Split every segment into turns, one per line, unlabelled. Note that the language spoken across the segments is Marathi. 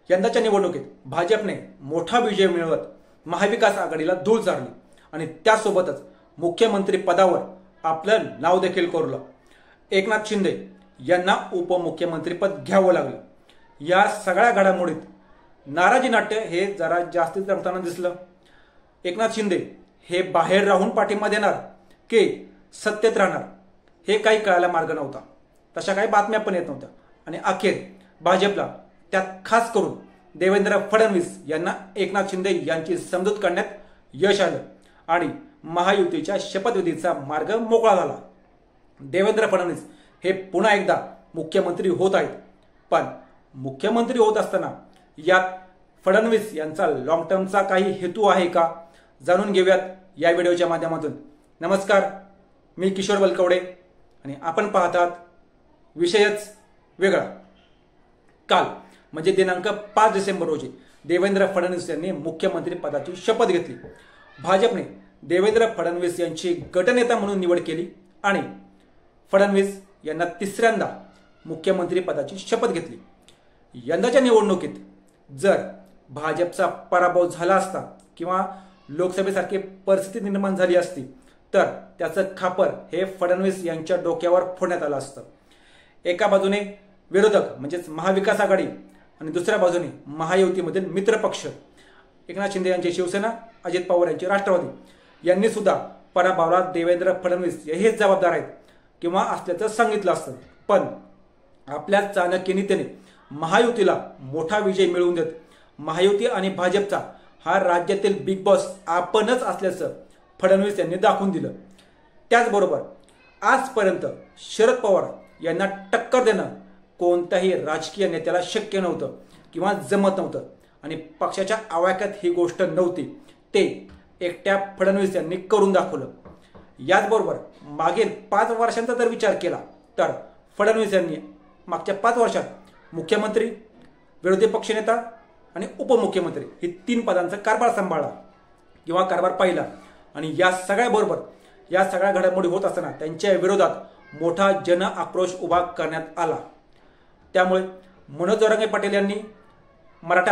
यंदाच्या निवडणुकीत भाजपने मोठा विजय मिळवत महाविकास आघाडीला धूळ चारली आणि त्यासोबतच मुख्यमंत्री पदावर आपलं नाव देखील कोरलं। एकनाथ शिंदे यांना उपमुख्यमंत्रीपद घ्यावं लागलं। या सगळ्या घडामोडीत नाराजी नाट्य हे जरा जास्तीच रंगताना दिसलं। एकनाथ शिंदे हे बाहेर राहून पाठिंबा देणार की सत्तेत राहणार हे काही कळायला मार्ग नव्हता। तशा काही बातम्या पण येत नव्हत्या आणि अखेर भाजपला त्यात खास करून देवेंद्र फडणवीस यांना एकनाथ शिंदे यांची समजूत काढण्यात यश आलं आणि महायुतीच्या शपथविधीचा मार्ग मोकळा झाला। देवेंद्र फडणवीस हे पुन्हा एकदा मुख्यमंत्री होत आहेत, पण मुख्यमंत्री होत असताना यात फडणवीस यांचा लॉंग टर्मचा काही हेतू आहे का, जाणून घेऊयात या व्हिडिओच्या माध्यमातून। नमस्कार, मी किशोर बलकवडे आणि आपण पाहतात विषयच वेगळा। काल म्हणजे दिनांक 5 डिसेंबर रोजी देवेंद्र फडणवीस यांनी मुख्यमंत्री पदाची शपथ घेतली। भाजपने देवेंद्र फडणवीस यांची गटनेता म्हणून निवड केली आणि फडणवीस यांना तिसऱ्यांदा मुख्यमंत्री पदाची शपथ घेतली। यंदाच्या निवडणुकीत जर भाजपचा पराभव झाला असता किंवा लोकसभेसारखी परिस्थिती निर्माण झाली असती तर त्याचं खापर हे फडणवीस यांच्या डोक्यावर फोडण्यात आलं असतं। एका बाजूने विरोधक म्हणजेच महाविकास आघाडी आणि दुसऱ्या बाजूने महायुतीमधील मित्रपक्ष एकनाथ शिंदे यांची शिवसेना, अजित पवार यांची राष्ट्रवादी यांनी सुद्धा पराभवाला देवेंद्र फडणवीस हेच जबाबदार आहेत किंवा असल्याचं सांगितलं असतं। पण आपल्या चाणक्य नेत्याने महायुतीला मोठा विजय मिळवून देत महायुती आणि भाजपचा हा राज्यातील बिग बॉस आपणच असल्याचं फडणवीस यांनी दाखवून दिलं। त्याचबरोबर आजपर्यंत शरद पवार यांना टक्कर देणं कोणत्याही राजकीय नेत्याला शक्य नव्हतं किंवा जमत नव्हतं आणि पक्षाच्या आवाक्यात ही गोष्ट नव्हती, ते एकट्या फडणवीस यांनी करून दाखवलं। याचबरोबर मागील 5 वर्षांचा जर विचार केला तर फडणवीस यांनी मागच्या 5 वर्षात मुख्यमंत्री, विरोधी पक्षनेता आणि उपमुख्यमंत्री ही 3 पदांचा कारभार सांभाळला किंवा कारभार पाहिला आणि या सगळ्याबरोबर या सगळ्या घडामोडी होत असताना त्यांच्या विरोधात मोठा जन आक्रोश उभा करण्यात आला। त्यामुळे मनोज जरांगे पाटील यांनी मराठा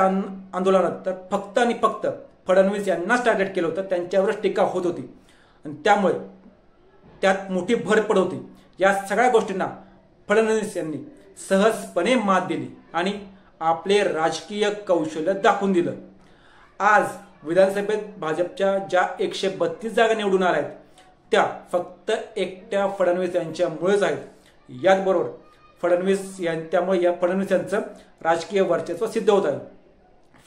आंदोलनात तर फक्त आणि फक्त फडणवीस यांनाच टार्गेट केलं होतं, त्यांच्यावरच टीका होत होती आणि त्यामुळे त्यात मोठी भर पडत होती। या सगळ्या गोष्टींना फडणवीस यांनी सहजपणे मात दिली आणि आपले राजकीय कौशल्य दाखवून दिलं। आज विधानसभेत भाजपच्या ज्या 132 जागा निवडून आल्या आहेत त्या फक्त एकट्या फडणवीस यांच्यामुळेच आहेत। याचबरोबर त्यामुळे या फडणवीस यांचं राजकीय वर्चस्व सिद्ध होत आहे।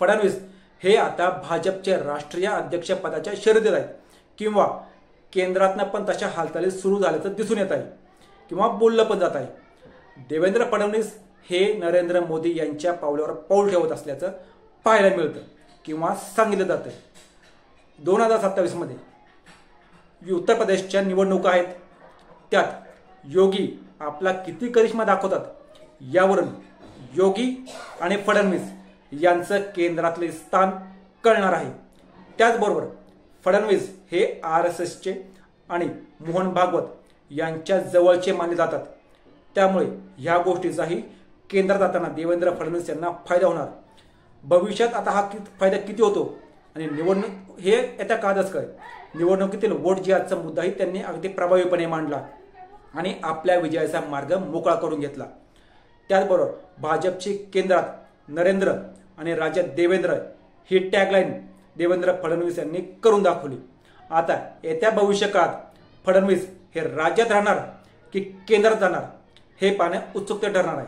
फडणवीस हे आता भाजपचे राष्ट्रीय अध्यक्ष पदाच्या शर्यतीत आहेत किंवा केंद्रातनं पण तशा हालचाली सुरू झाल्याचं दिसून येत आहे किंवा बोललं पण जात आहे। देवेंद्र फडणवीस हे नरेंद्र मोदी यांच्या पावलावर पाऊल ठेवत असल्याचं पाहायला मिळतं किंवा सांगितलं जातं। 2027 मध्ये उत्तर प्रदेशच्या निवडणुका आहेत, त्यात योगी आपला किती करिश्मा दाखवतात यावरून योगी आणि फडणवीस यांचं केंद्रातले स्थान कळणार आहे। त्याचबरोबर फडणवीस हे RSSचे आणि मोहन भागवत यांच्या जवळचे मानले जातात, त्यामुळे ह्या गोष्टीचाही केंद्रात जाताना देवेंद्र फडणवीस यांना फायदा होणार। भविष्यात आता हा फायदा किती होतो आणि निवडणूक हे येत्या काळातच कळेल। निवडणुकीतील वोट जिहादचा मुद्दाही त्यांनी अगदी प्रभावीपणे मांडला आणि आपल्या विजयाचा मार्ग मोकळा करून घेतला। त्याचबरोबर भाजपची केंद्रात नरेंद्र आणि राज्यात देवेंद्र ही टॅगलाईन देवेंद्र फडणवीस यांनी करून दाखवली। आता येत्या भविष्य काळात फडणवीस हे राज्यात राहणार की केंद्रात जाणार हे पाहणे उत्सुकता ठरणार आहे।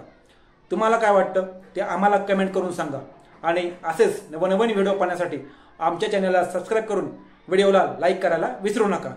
तुम्हाला काय वाटतं ते आम्हाला कमेंट करून सांगा आणि असेच नवनवीन व्हिडिओ पाहण्यासाठी आमच्या चॅनलला सबस्क्राईब करून व्हिडिओला लाईक करायला विसरू नका।